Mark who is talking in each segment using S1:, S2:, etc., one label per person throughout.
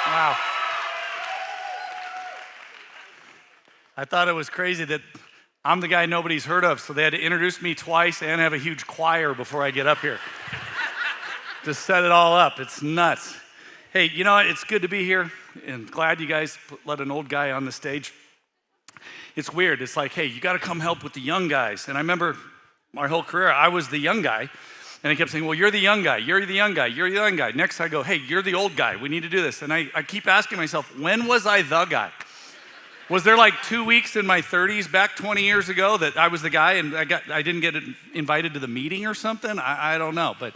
S1: Wow. I thought it was crazy that I'm the guy nobody's heard of, so they had to introduce me twice and have a huge choir before I get up here. Just set it all up. It's nuts. Hey, you know what? It's good to be here, and glad you guys let an old guy on the stage. It's weird. It's like, hey, you got to come help with the young guys. And I remember my whole career, I was the young guy. And I kept saying, well, you're the young guy, you're the young guy, you're the young guy. Next I go, hey, you're the old guy. We need to do this. And I keep asking myself, when was I the guy? Was there like 2 weeks in my 30s back 20 years ago that I was the guy and I didn't get invited to the meeting or something? I don't know. But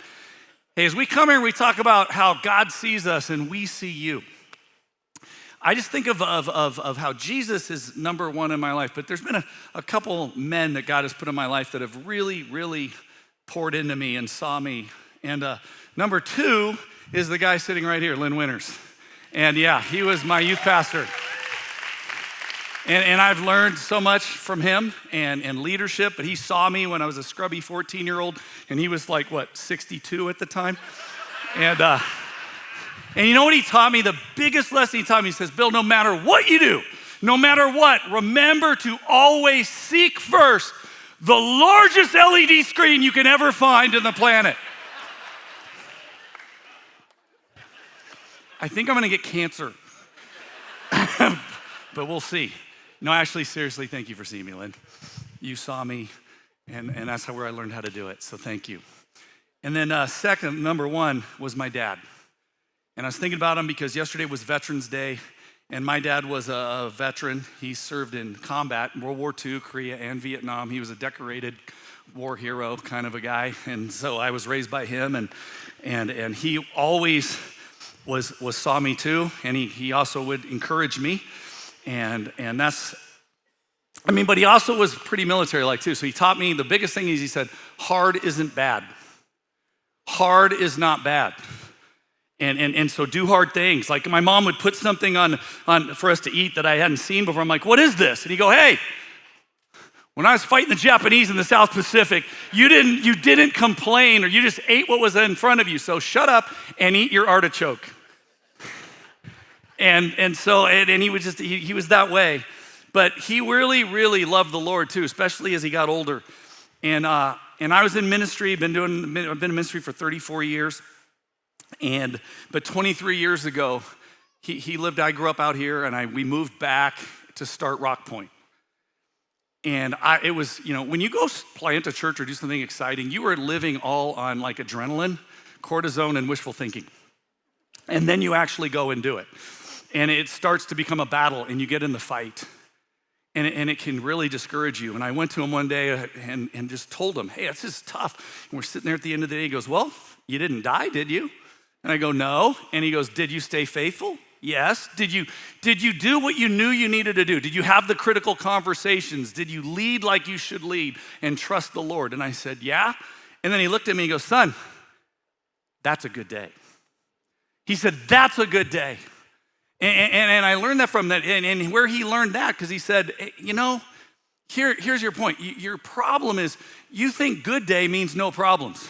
S1: hey, as we come here, we talk about how God sees us and we see you. I just think of how Jesus is number one in my life, but there's been a couple men that God has put in my life that have really, really poured into me and saw me. And number two is the guy sitting right here, Lynn Winters. And yeah, he was my youth pastor. And I've learned so much from him and leadership, but he saw me when I was a scrubby 14-year-old, and he was like, 62 at the time? And you know what he taught me? The biggest lesson he taught me, he says, Bill, no matter what you do, no matter what, remember to always seek first the largest LED screen you can ever find on the planet. I think I'm gonna get cancer, but we'll see. No, actually, seriously, thank you for seeing me, Lynn. You saw me, and that's where I learned how to do it, so thank you. And then second, number one, was my dad. And I was thinking about him because yesterday was Veterans Day, and my dad was a veteran. He served in combat in World War II, Korea, and Vietnam. He was a decorated war hero kind of a guy, and so I was raised by him, and he always saw me too, and he also would encourage me, and that's, but he also was pretty military-like too. So he taught me, the biggest thing is he said, hard isn't bad. Hard is not bad. And so do hard things. Like my mom would put something on for us to eat that I hadn't seen before. I'm like, what is this? And he'd go, hey, when I was fighting the Japanese in the South Pacific, you didn't complain, or you just ate what was in front of you. So shut up and eat your artichoke. And he was he was that way. But he really, really loved the Lord too, especially as he got older. And I was in ministry, I've been in ministry for 34 years. But 23 years ago, he lived, I grew up out here, and we moved back to start Rock Point. And it was, when you go plant a church or do something exciting, you are living all on like adrenaline, cortisone, and wishful thinking. And then you actually go and do it. And it starts to become a battle, and you get in the fight. And it can really discourage you. And I went to him one day and just told him, hey, this is tough. And we're sitting there at the end of the day. He goes, well, you didn't die, did you? And I go, no. And he goes, did you stay faithful? Yes. Did you do what you knew you needed to do? Did you have the critical conversations? Did you lead like you should lead and trust the Lord? And I said, yeah. And then he looked at me and goes, son, that's a good day. He said, that's a good day. And I learned that from that, and where he learned that, because he said, here's your point. Your problem is you think good day means no problems.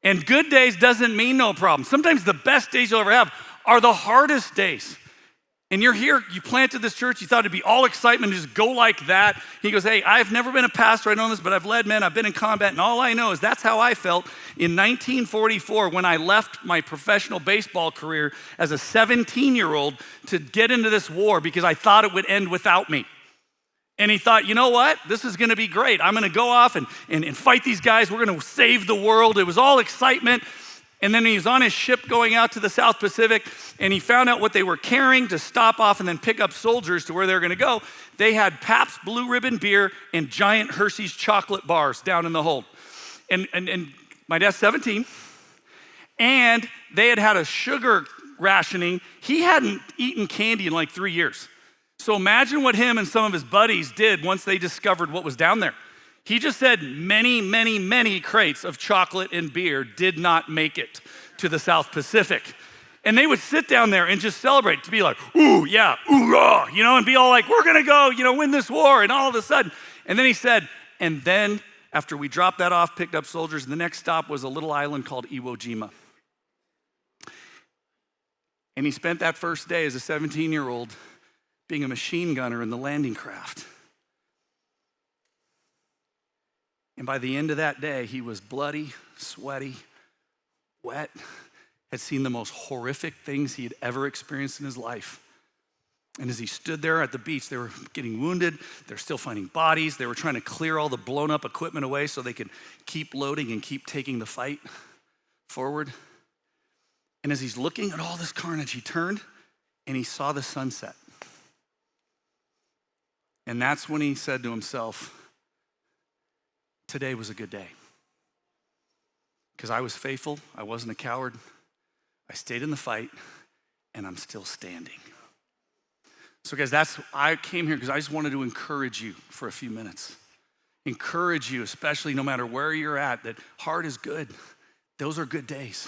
S1: And good days doesn't mean no problems. Sometimes the best days you'll ever have are the hardest days. And you're here, you planted this church, you thought it'd be all excitement, just go like that. He goes, hey, I've never been a pastor, I know this, but I've led men, I've been in combat, and all I know is that's how I felt in 1944 when I left my professional baseball career as a 17-year-old to get into this war because I thought it would end without me. And he thought, you know what? This is gonna be great. I'm gonna go off and fight these guys. We're gonna save the world. It was all excitement. And then he was on his ship going out to the South Pacific, and he found out what they were carrying to stop off and then pick up soldiers to where they were gonna go. They had Pabst Blue Ribbon beer and giant Hershey's chocolate bars down in the hold. And my dad's 17, and they had a sugar rationing. He hadn't eaten candy in like 3 years. So imagine what him and some of his buddies did once they discovered what was down there. He just said many, many, many crates of chocolate and beer did not make it to the South Pacific. And they would sit down there and just celebrate, to be like, ooh, yeah, ooh-rah, and be all like, we're gonna go, win this war, and all of a sudden. And then he said, and then after we dropped that off, picked up soldiers, the next stop was a little island called Iwo Jima. And he spent that first day as a 17-year-old being a machine gunner in the landing craft. And by the end of that day, he was bloody, sweaty, wet, had seen the most horrific things he had ever experienced in his life. And as he stood there at the beach, they were getting wounded. They're still finding bodies. They were trying to clear all the blown up equipment away so they could keep loading and keep taking the fight forward. And as he's looking at all this carnage, he turned and he saw the sunset. And that's when he said to himself, today was a good day. Because I was faithful, I wasn't a coward, I stayed in the fight, and I'm still standing. So guys, I came here because I just wanted to encourage you for a few minutes. Encourage you, especially no matter where you're at, that hard is good. Those are good days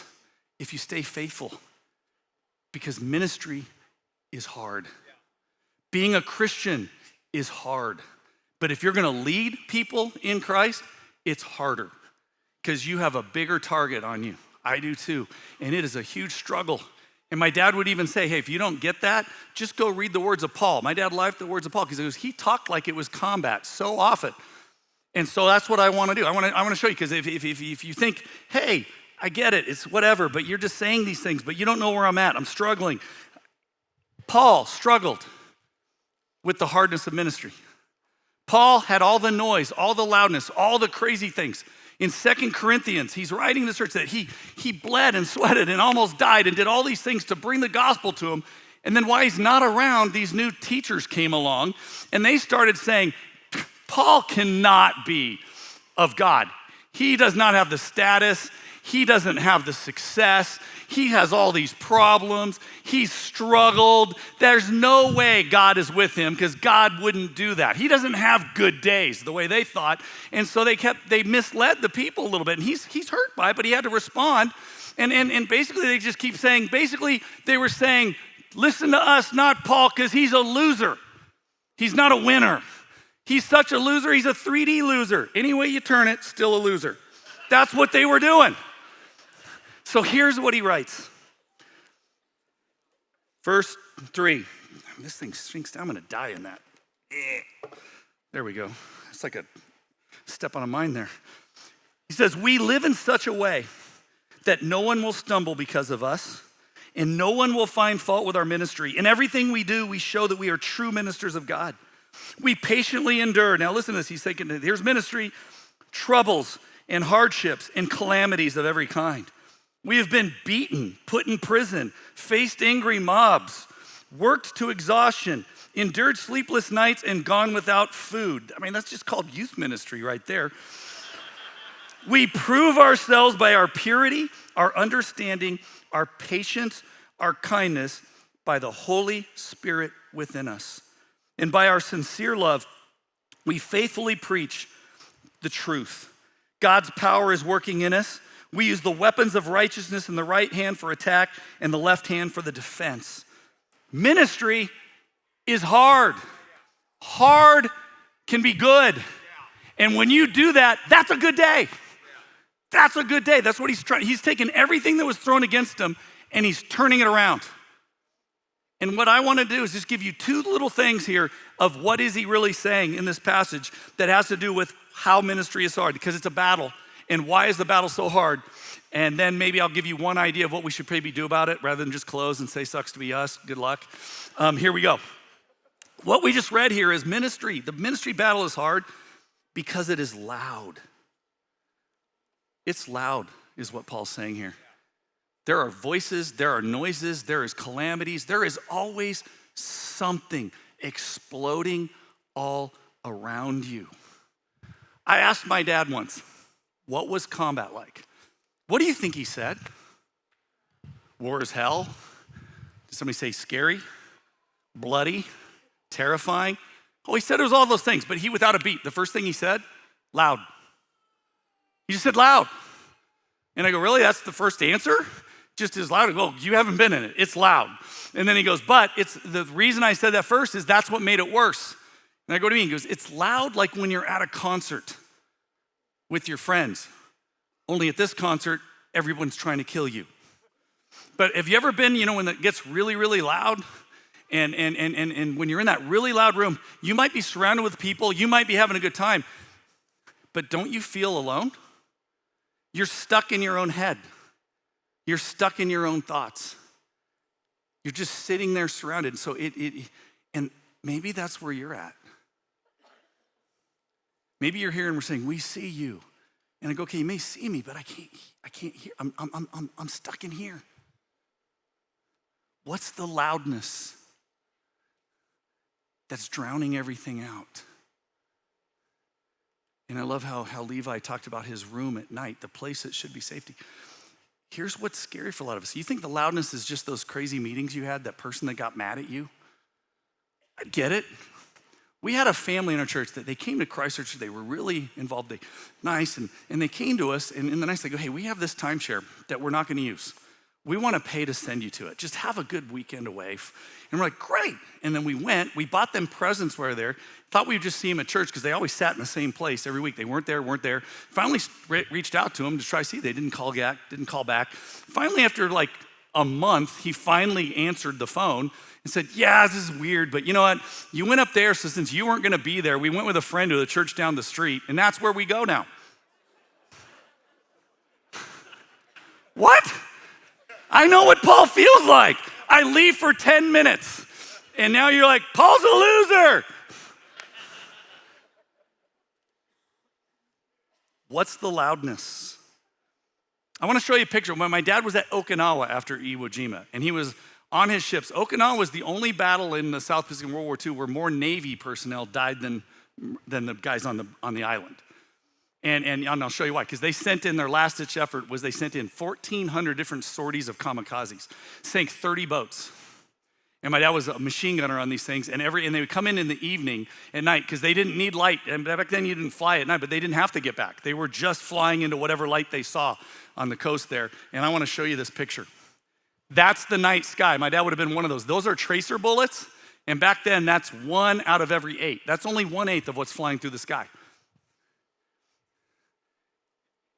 S1: if you stay faithful, because ministry is hard. Being a Christian is hard. But if you're gonna lead people in Christ, it's harder because you have a bigger target on you. I do too. And it is a huge struggle. And my dad would even say, hey, if you don't get that, just go read the words of Paul. My dad liked the words of Paul because he talked like it was combat so often. And so that's what I want to do. I want to show you, because if you think, hey, I get it, it's whatever, but you're just saying these things, but you don't know where I'm at, I'm struggling. Paul struggled with the hardness of ministry. Paul had all the noise, all the loudness, all the crazy things. In 2 Corinthians, he's writing to the church that he bled and sweated and almost died and did all these things to bring the gospel to him. And then while he's not around, these new teachers came along and they started saying, Paul cannot be of God. He does not have the status. He doesn't have the success. He has all these problems. He's struggled. There's no way God is with him because God wouldn't do that. He doesn't have good days the way they thought. And so they misled the people a little bit. And he's hurt by it, but he had to respond. And basically they just keep saying, they were saying, listen to us, not Paul, because he's a loser. He's not a winner. He's such a loser. He's a 3D loser. Any way you turn it, still a loser. That's what they were doing. So here's what he writes. Verse 3. This thing sinks down. I'm going to die in that. There we go. It's like a step on a mine there. He says, we live in such a way that no one will stumble because of us, and no one will find fault with our ministry. In everything we do, we show that we are true ministers of God. We patiently endure. Now listen to this. He's thinking, here's ministry, troubles and hardships and calamities of every kind. We have been beaten, put in prison, faced angry mobs, worked to exhaustion, endured sleepless nights, and gone without food. I mean, that's just called youth ministry right there. We prove ourselves by our purity, our understanding, our patience, our kindness, by the Holy Spirit within us. And by our sincere love, we faithfully preach the truth. God's power is working in us. We use the weapons of righteousness in the right hand for attack and the left hand for the defense. Ministry is hard. Hard can be good. And when you do that, that's a good day. That's a good day. That's what he's trying. He's taken everything that was thrown against him and he's turning it around. And what I want to do is just give you two little things here of what is he really saying in this passage that has to do with how ministry is hard, because it's a battle. And why is the battle so hard? And then maybe I'll give you one idea of what we should maybe do about it rather than just close and say sucks to be us. Good luck. Here we go. What we just read here is ministry. The ministry battle is hard because it is loud. It's loud is what Paul's saying here. There are voices, there are noises, there is calamities, there is always something exploding all around you. I asked my dad once, what was combat like? What do you think he said? War is hell? Did somebody say scary, bloody, terrifying? Oh, he said it was all those things, but he without a beat. The first thing he said, loud. He just said loud. And I go, really? That's the first answer? Just as loud? Well, you haven't been in it. It's loud. And then he goes, but it's the reason I said that first is that's what made it worse. And I go to him, he goes, it's loud like when you're at a concert with your friends. Only at this concert, everyone's trying to kill you. But have you ever been, when it gets really, really loud? And when you're in that really loud room, you might be surrounded with people, you might be having a good time, but don't you feel alone? You're stuck in your own head. You're stuck in your own thoughts. You're just sitting there surrounded. So and maybe that's where you're at. Maybe you're here and we're saying, we see you. And I go, okay, you may see me, but I can't hear. I'm stuck in here. What's the loudness that's drowning everything out? And I love how Levi talked about his room at night, the place that should be safety. Here's what's scary for a lot of us. You think the loudness is just those crazy meetings you had, that person that got mad at you? I get it. We had a family in our church that they came to Christ Church. They were really involved, and they came to us, and in the night they go, hey, we have this timeshare that we're not gonna use. We wanna pay to send you to it. Just have a good weekend away. And we're like, great. And then we went, we bought them presents while we were there, thought we'd just see them at church because they always sat in the same place every week. They weren't there. Finally reached out to them to try to see. They didn't call back. Finally, after like a month, he finally answered the phone and said, yeah, this is weird, but you know what? You went up there, so since you weren't gonna be there, we went with a friend to the church down the street, and that's where we go now. What? I know what Paul feels like. I leave for 10 minutes, and now you're like, Paul's a loser. What's the loudness? I wanna show you a picture. When my dad was at Okinawa after Iwo Jima, and he was on his ships. Okinawa was the only battle in the South Pacific World War II where more Navy personnel died than the guys on the island. And I'll show you why, because they sent in their last-ditch effort was they sent in 1,400 different sorties of kamikazes, sank 30 boats. And my dad was a machine gunner on these things, and they would come in the evening at night because they didn't need light. And back then you didn't fly at night, but they didn't have to get back. They were just flying into whatever light they saw on the coast there. And I want to show you this picture. That's the night sky. My dad would have been one of those. Those are tracer bullets, and back then that's 1 out of every 8. That's only 1/8 of what's flying through the sky.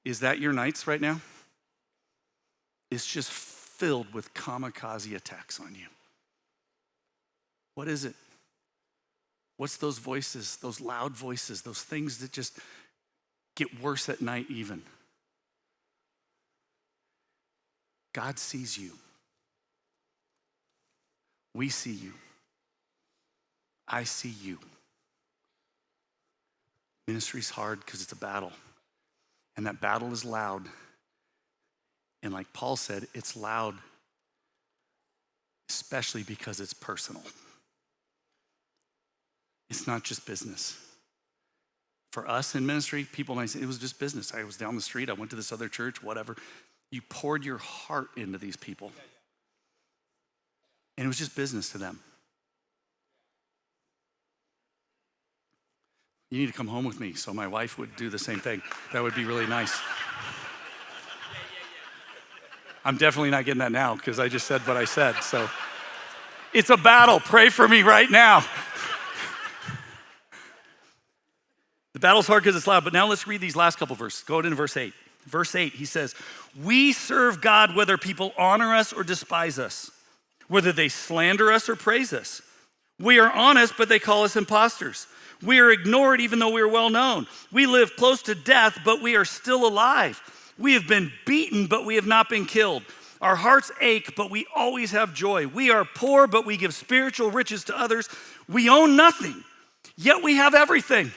S1: Is that your nights right now? It's just filled with kamikaze attacks on you. What is it? What's those voices, those loud voices, those things that just get worse at night even? God sees you. We see you. I see you. Ministry's hard because it's a battle. And that battle is loud. And like Paul said, it's loud, especially because it's personal. It's not just business. For us in ministry, people might say, it was just business. I was down the street, I went to this other church, whatever. You poured your heart into these people. And it was just business to them. You need to come home with me so my wife would do the same thing. That would be really nice. I'm definitely not getting that now because I just said what I said. So it's a battle. Pray for me right now. The battle's hard because it's loud, but now let's read these last couple verses. Go into verse 8. Verse 8, he says, we serve God whether people honor us or despise us, whether they slander us or praise us. We are honest, but they call us imposters. We are ignored even though we are well known. We live close to death, but we are still alive. We have been beaten, but we have not been killed. Our hearts ache, but we always have joy. We are poor, but we give spiritual riches to others. We own nothing, yet we have everything.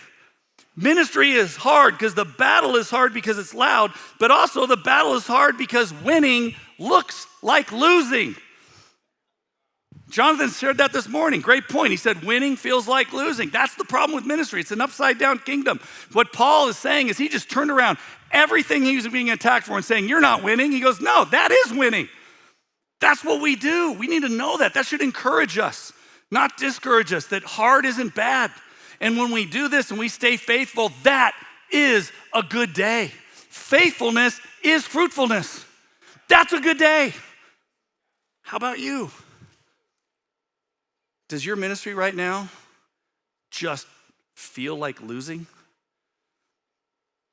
S1: Ministry is hard because the battle is hard because it's loud, but also the battle is hard because winning looks like losing. Jonathan shared that this morning. Great point. He said winning feels like losing. That's the problem with ministry. It's an upside down kingdom. What Paul is saying is he just turned around everything he was being attacked for and saying, you're not winning. He goes, no, that is winning. That's what we do. We need to know that. That should encourage us, not discourage us, that hard isn't bad. And when we do this and we stay faithful, that is a good day. Faithfulness is fruitfulness. That's a good day. How about you? Does your ministry right now just feel like losing?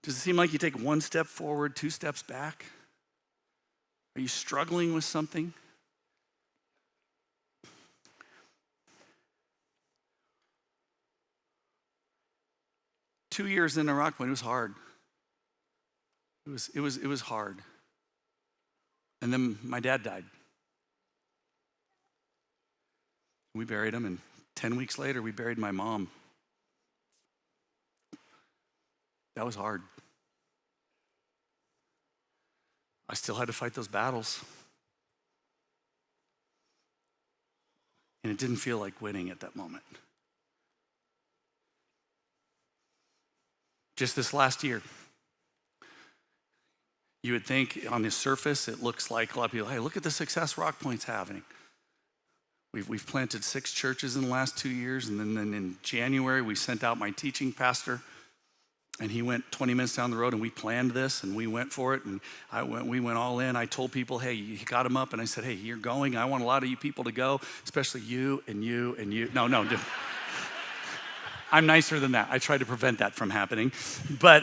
S1: Does it seem like you take one step forward, 2 steps back? Are you struggling with something? 2 years into Rock Point, it was hard. It was hard. And then my dad died. We buried him, and 10 weeks later, we buried my mom. That was hard. I still had to fight those battles. And it didn't feel like winning at that moment. Just this last year, you would think on the surface, it looks like a lot of people, hey, look at the success Rock Point's having. We've planted 6 churches in the last 2 years, and then in January, we sent out my teaching pastor, and he went 20 minutes down the road, and we planned this, and we went for it, and we went all in. I told people, hey, you got him up, and I said, hey, you're going. I want a lot of you people to go, especially you and you and you. No. I'm nicer than that. I try to prevent that from happening. But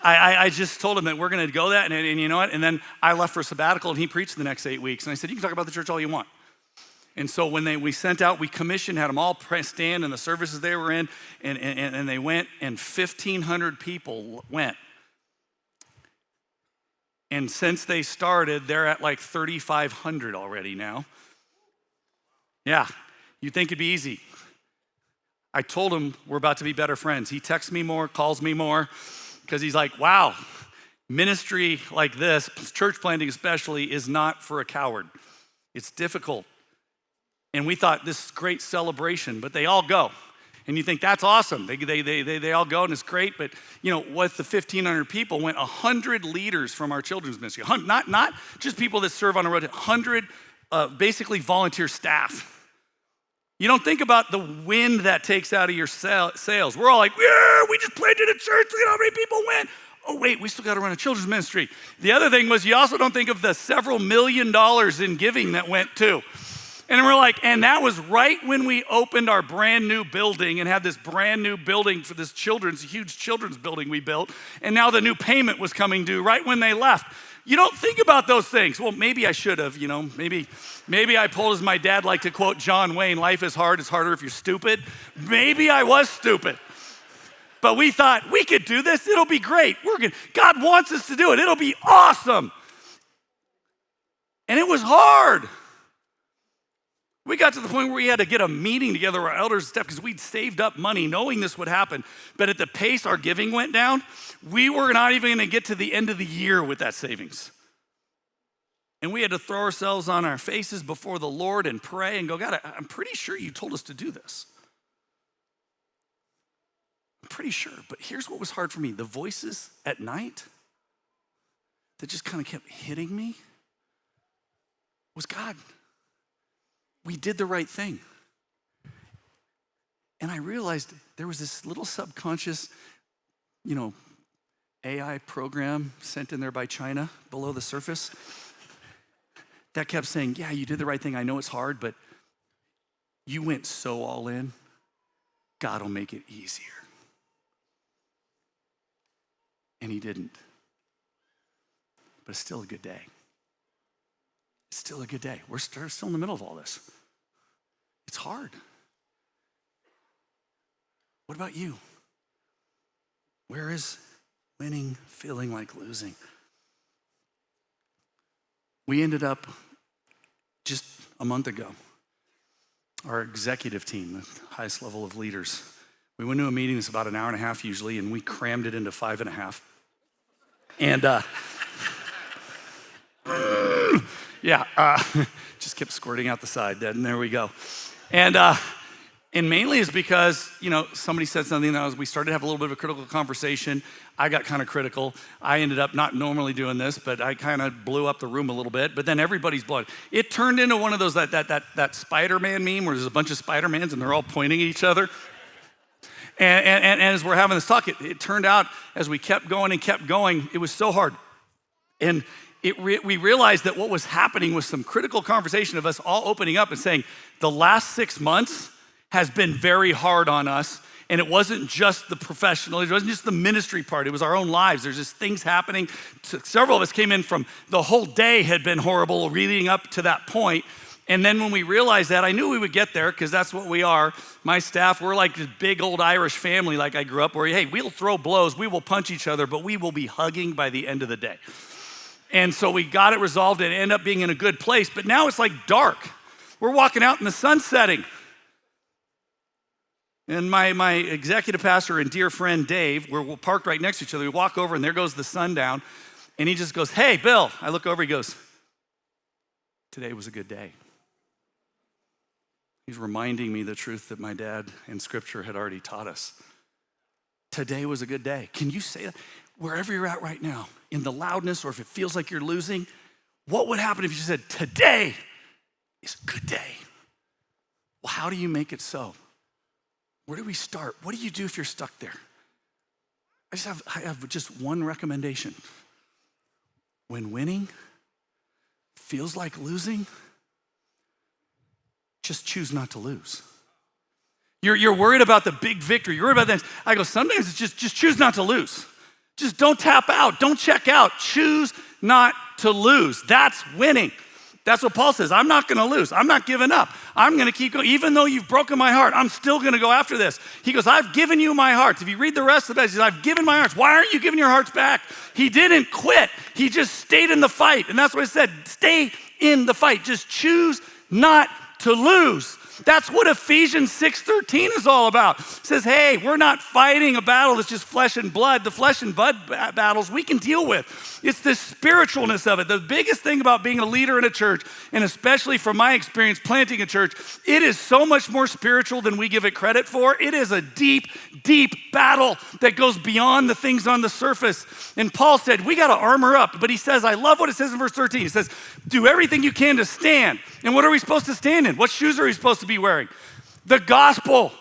S1: I just told him that we're going to go that, and you know what? And then I left for a sabbatical, and he preached the next 8 weeks. And I said, you can talk about the church all you want. And so when we sent out, we commissioned, had them all stand in the services they were in, and they went, and 1,500 people went. And since they started, they're at like 3,500 already now. Yeah, you'd think it'd be easy. I told him we're about to be better friends. He texts me more, calls me more, because he's like, wow, ministry like this, church planting especially, is not for a coward. It's difficult. And we thought this is great celebration, but they all go. And you think that's awesome. They all go and it's great, but you know, with the 1,500 people went 100 leaders from our children's ministry. Not just people that serve on a road, 100 basically volunteer staff. You don't think about the wind that takes out of your sails. We're all like, yeah, we just planted a church, look at how many people went. Oh wait, we still got to run a children's ministry. The other thing was you also don't think of the several $1 million in giving that went too. And we're like, and that was right when we opened our brand new building and had this brand new building for this huge children's building we built. And now the new payment was coming due right when they left. You don't think about those things. Well, maybe I should have, maybe I pulled, as my dad liked to quote John Wayne, life is hard, it's harder if you're stupid. Maybe I was stupid. But we thought, we could do this, it'll be great. God wants us to do it, it'll be awesome. And it was hard. We got to the point where we had to get a meeting together, our elders and stuff, because we'd saved up money knowing this would happen. But at the pace our giving went down, we were not even going to get to the end of the year with that savings. And we had to throw ourselves on our faces before the Lord and pray and go, God, I'm pretty sure you told us to do this. I'm pretty sure. But here's what was hard for me. The voices at night that just kind of kept hitting me was, God, we did the right thing. And I realized there was this little subconscious, AI program sent in there by China below the surface that kept saying, yeah, you did the right thing. I know it's hard, but you went so all in, God will make it easier. And he didn't. But it's still a good day. It's still a good day. We're still in the middle of all this. It's hard. What about you? Where is winning feeling like losing? We ended up just a month ago, our executive team, the highest level of leaders, we went to a meeting that's about an hour and a half usually, and we crammed it into 5.5. And just kept squirting out the side, and there we go. And mainly is because, somebody said something that we started to have a little bit of a critical conversation. I got kind of critical. I ended up not normally doing this, but I kind of blew up the room a little bit, but then everybody's blood. It turned into one of those, that Spider-Man meme where there's a bunch of Spider-Mans and they're all pointing at each other. And as we're having this talk, it turned out as we kept going, it was so hard. And we realized that what was happening was some critical conversation of us all opening up and saying, the last 6 months has been very hard on us. And it wasn't just the professional, it wasn't just the ministry part, it was our own lives. There's just things happening. Several of us came in from the whole day had been horrible leading up to that point. And then when we realized that, I knew we would get there because that's what we are. My staff, we're like this big old Irish family like I grew up where, hey, we'll throw blows, we will punch each other, but we will be hugging by the end of the day. And so we got it resolved and it ended up being in a good place. But now it's like dark. We're walking out in the sun setting. And my executive pastor and dear friend Dave, we're parked right next to each other. We walk over and there goes the sun down. And he just goes, hey, Bill. I look over, he goes, today was a good day. He's reminding me the truth that my dad in Scripture had already taught us. Today was a good day. Can you say that? Wherever you're at right now, in the loudness or if it feels like you're losing, what would happen if you said, today is a good day? Well, how do you make it so? Where do we start? What do you do if you're stuck there? I have just one recommendation. When winning feels like losing, just choose not to lose. You're worried about the big victory. You're worried about that. I go, sometimes it's just choose not to lose. Just don't tap out. Don't check out. Choose not to lose. That's winning. That's what Paul says. I'm not going to lose. I'm not giving up. I'm going to keep going. Even though you've broken my heart, I'm still going to go after this. He goes, I've given you my hearts. If you read the rest of it, he says, I've given my hearts. Why aren't you giving your hearts back? He didn't quit. He just stayed in the fight. And that's what I said. Stay in the fight. Just choose not to lose. That's what Ephesians 6:13 is all about. It says, hey, we're not fighting a battle that's just flesh and blood. The flesh and blood battles we can deal with. It's the spiritualness of it. The biggest thing about being a leader in a church, and especially from my experience planting a church, it is so much more spiritual than we give it credit for. It is a deep, deep battle that goes beyond the things on the surface. And Paul said, we got to armor up. But he says, I love what it says in verse 13. He says, do everything you can to stand. And what are we supposed to stand in? What shoes are we supposed to be wearing? The gospel,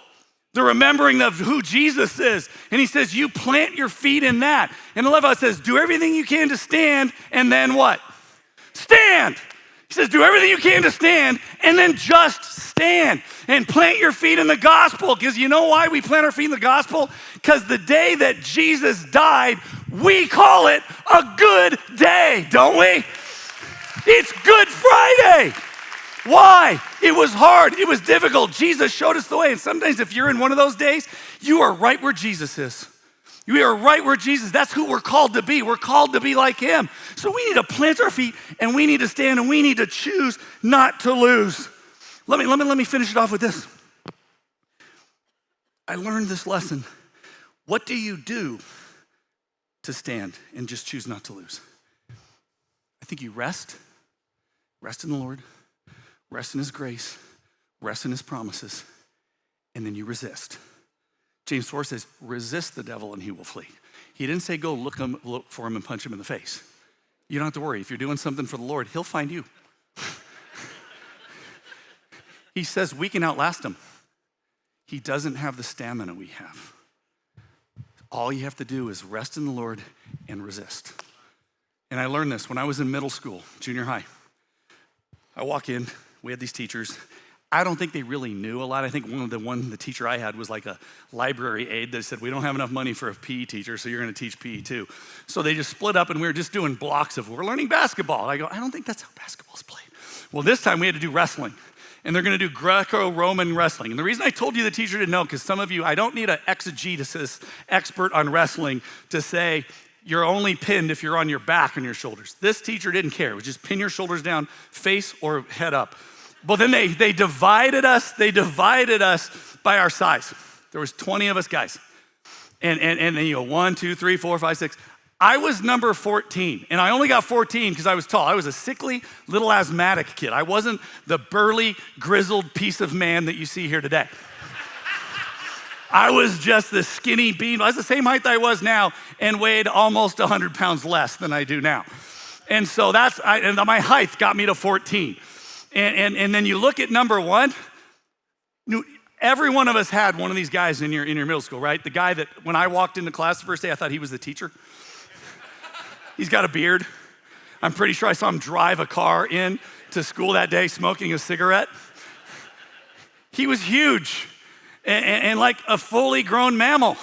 S1: the remembering of who Jesus is. And he says, you plant your feet in that. And I love how it says, do everything you can to stand, and then what? Stand. He says, do everything you can to stand, and then just stand. And plant your feet in the gospel. Because you know why we plant our feet in the gospel? Because the day that Jesus died, we call it a good day, don't we? It's Good Friday. Why? It was hard. It was difficult. Jesus showed us the way. And sometimes if you're in one of those days, you are right where Jesus is. You are right where Jesus, that's who we're called to be. We're called to be like him. So we need to plant our feet and we need to stand and we need to choose not to lose. Let me finish it off with this. I learned this lesson. What do you do to stand and just choose not to lose? I think you rest in the Lord, rest in his grace, rest in his promises, and then you resist. James 4 says, resist the devil and he will flee. He didn't say go look for him and punch him in the face. You don't have to worry. If you're doing something for the Lord, he'll find you. He says we can outlast him. He doesn't have the stamina we have. All you have to do is rest in the Lord and resist. And I learned this when I was in middle school, junior high. I walk in, we had these teachers. I don't think they really knew a lot. I think the teacher I had was like a library aide that said, we don't have enough money for a PE teacher, so you're gonna teach PE too. So they just split up and we were just doing blocks of, we're learning basketball. I go, I don't think that's how basketball's played. Well, this time we had to do wrestling. And they're gonna do Greco-Roman wrestling. And the reason I told you the teacher didn't know, because some of you, I don't need an exegesis expert on wrestling to say, you're only pinned if you're on your back and your shoulders. This teacher didn't care. It was just pin your shoulders down, face or head up. But then they divided us by our size. There was 20 of us guys. And then you go 1, 2, 3, 4, 5, 6. I was number 14, and I only got 14 because I was tall. I was a sickly little asthmatic kid. I wasn't the burly, grizzled piece of man that you see here today. I was just the skinny bean. I was the same height that I was now and weighed almost 100 pounds less than I do now. And so and my height got me to 14. And then you look at number 1. Every one of us had one of these guys in your middle school, right? The guy that when I walked into class the first day, I thought he was the teacher. He's got a beard. I'm pretty sure I saw him drive a car in to school that day smoking a cigarette. He was huge. And like a fully grown mammal.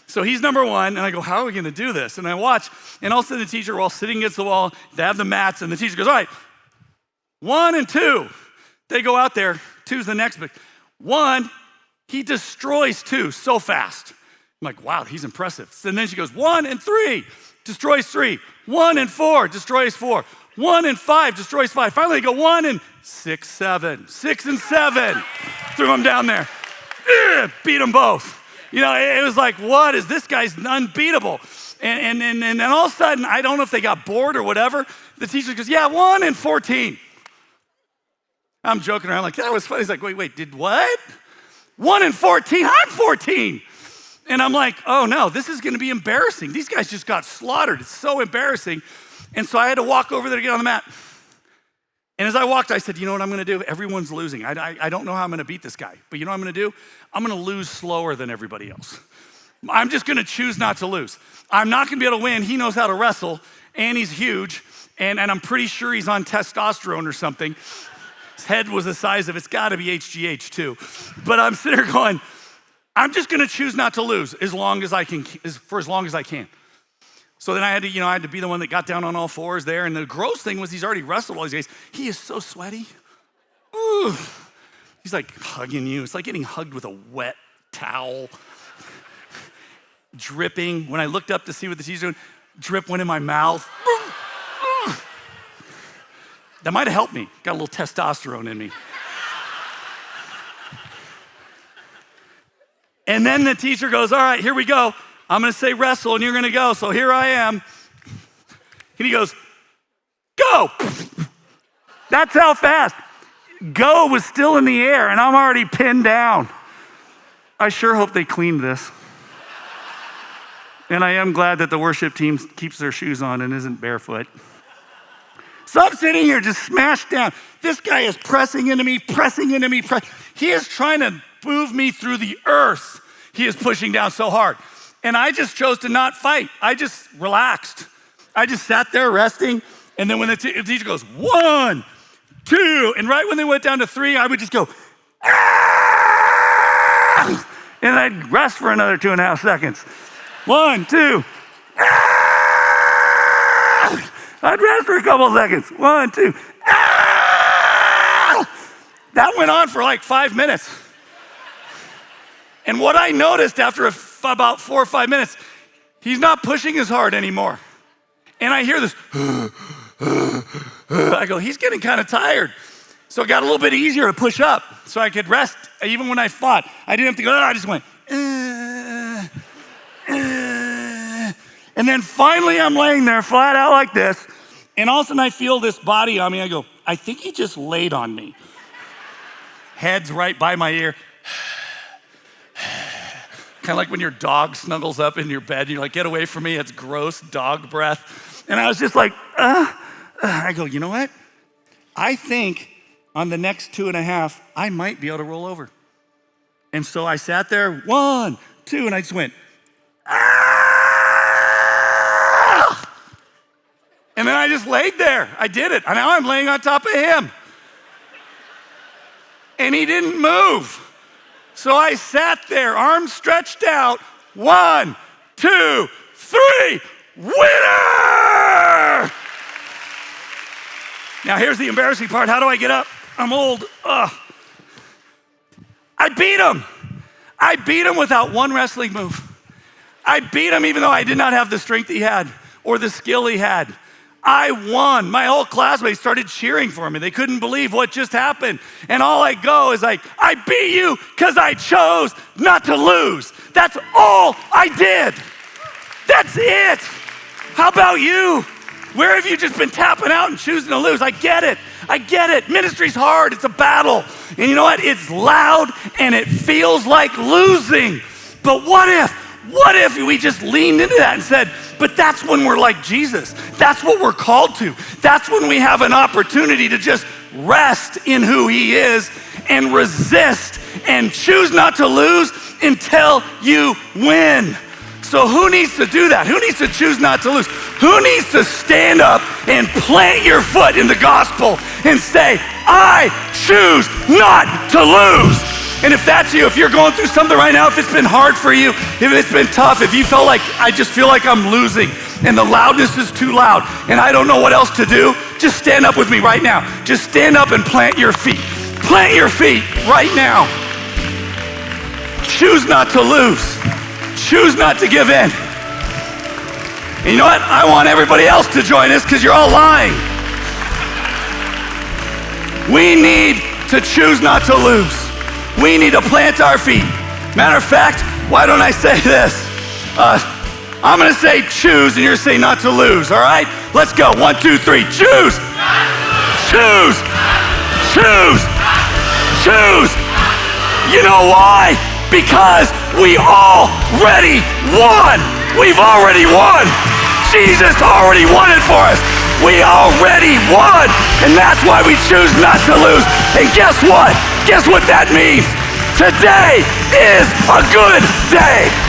S1: So he's number 1, and I go, how are we gonna do this? And I watch, and all of a sudden the teacher, we're all sitting against the wall, they have the mats, and the teacher goes, all right, 1 and 2. They go out there, 2's the next big. 1, he destroys 2 so fast. I'm like, wow, he's impressive. And then she goes, 1 and 3, destroys 3. 1 and 4, destroys 4. 1 and 5, destroys 5. Finally, they go 1 and 6, 7. 6 and 7, threw them down there. Beat them both. You know, it was like, what is this guy's unbeatable? And all of a sudden, I don't know if they got bored or whatever. The teacher goes, yeah, 1 and 14. I'm joking around like, that was funny. He's like, wait, did what? 1 and 14, I'm 14. And I'm like, oh no, this is gonna be embarrassing. These guys just got slaughtered. It's so embarrassing. And so I had to walk over there to get on the mat. And as I walked, I said, you know what I'm gonna do? Everyone's losing. I don't know how I'm gonna beat this guy, but you know what I'm gonna do? I'm gonna lose slower than everybody else. I'm just gonna choose not to lose. I'm not gonna be able to win. He knows how to wrestle, and he's huge, and I'm pretty sure he's on testosterone or something. His head was the size of, it's gotta be HGH too. But I'm sitting there going, I'm just gonna choose not to lose for as long as I can. So then I had to be the one that got down on all fours there. And the gross thing was he's already wrestled all these guys. He is so sweaty. Ooh. He's like hugging you. It's like getting hugged with a wet towel. Dripping. When I looked up to see what the teacher's doing, drip went in my mouth. That might have helped me. Got a little testosterone in me. And then the teacher goes, all right, here we go. I'm gonna say wrestle and you're gonna go. So here I am. And he goes, go. That's how fast. Go was still in the air and I'm already pinned down. I sure hope they cleaned this. And I am glad that the worship team keeps their shoes on and isn't barefoot. So I'm sitting here just smashed down. This guy is pressing into me. He is trying to move me through the earth. He is pushing down so hard. And I just chose to not fight. I just relaxed. I just sat there resting. And then when the teacher goes, 1, 2, and right when they went down to 3, I would just go, ah! And I'd rest for another 2.5 seconds. 1, 2, ah! I'd rest for a couple seconds. 1, 2, ah! That went on for like 5 minutes. And what I noticed after about 4 or 5 minutes, he's not pushing as hard anymore. And I hear this, I go, he's getting kind of tired. So it got a little bit easier to push up so I could rest even when I fought. I didn't have to go, I just went, and then finally I'm laying there flat out like this, and all of a sudden I feel this body on me. I go, I think he just laid on me. Head's right by my ear. Kind of like when your dog snuggles up in your bed, and you're like, get away from me, it's gross dog breath. And I was just like, I go, you know what? I think on the next 2.5, I might be able to roll over. And so I sat there, 1, 2, and I just went, ah! And then I just laid there. I did it. And now I'm laying on top of him. And he didn't move. So I sat there, arms stretched out, 1, 2, 3, winner! Now here's the embarrassing part. How do I get up? I'm old. I beat him. I beat him without one wrestling move. I beat him even though I did not have the strength he had or the skill he had. I won. My whole classmates started cheering for me. They couldn't believe what just happened. And all I go is like, I beat you because I chose not to lose. That's all I did. That's it. How about you? Where have you just been tapping out and choosing to lose? I get it. Ministry's hard. It's a battle. And you know what? It's loud and it feels like losing. But what if we just leaned into that and said, but that's when we're like Jesus. That's what we're called to. That's when we have an opportunity to just rest in who he is and resist and choose not to lose until you win. So who needs to do that? Who needs to choose not to lose? Who needs to stand up and plant your foot in the gospel and say, I choose not to lose? And if that's you, if you're going through something right now, if it's been hard for you, if it's been tough, if you felt like, I just feel like I'm losing and the loudness is too loud and I don't know what else to do, just stand up with me right now. Just stand up and plant your feet. Plant your feet right now. Choose not to lose. Choose not to give in. And you know what? I want everybody else to join us because you're all lying. We need to choose not to lose. We need to plant our feet. Matter of fact, why don't I say this? I'm gonna say choose and you're gonna say not to lose, all right? Let's go, 1, 2, 3, choose! Choose! Choose! Choose! You know why? Because we already won! We've already won! Jesus already won it for us! We already won! And that's why we choose not to lose. And guess what? Guess what that means? Today is a good day.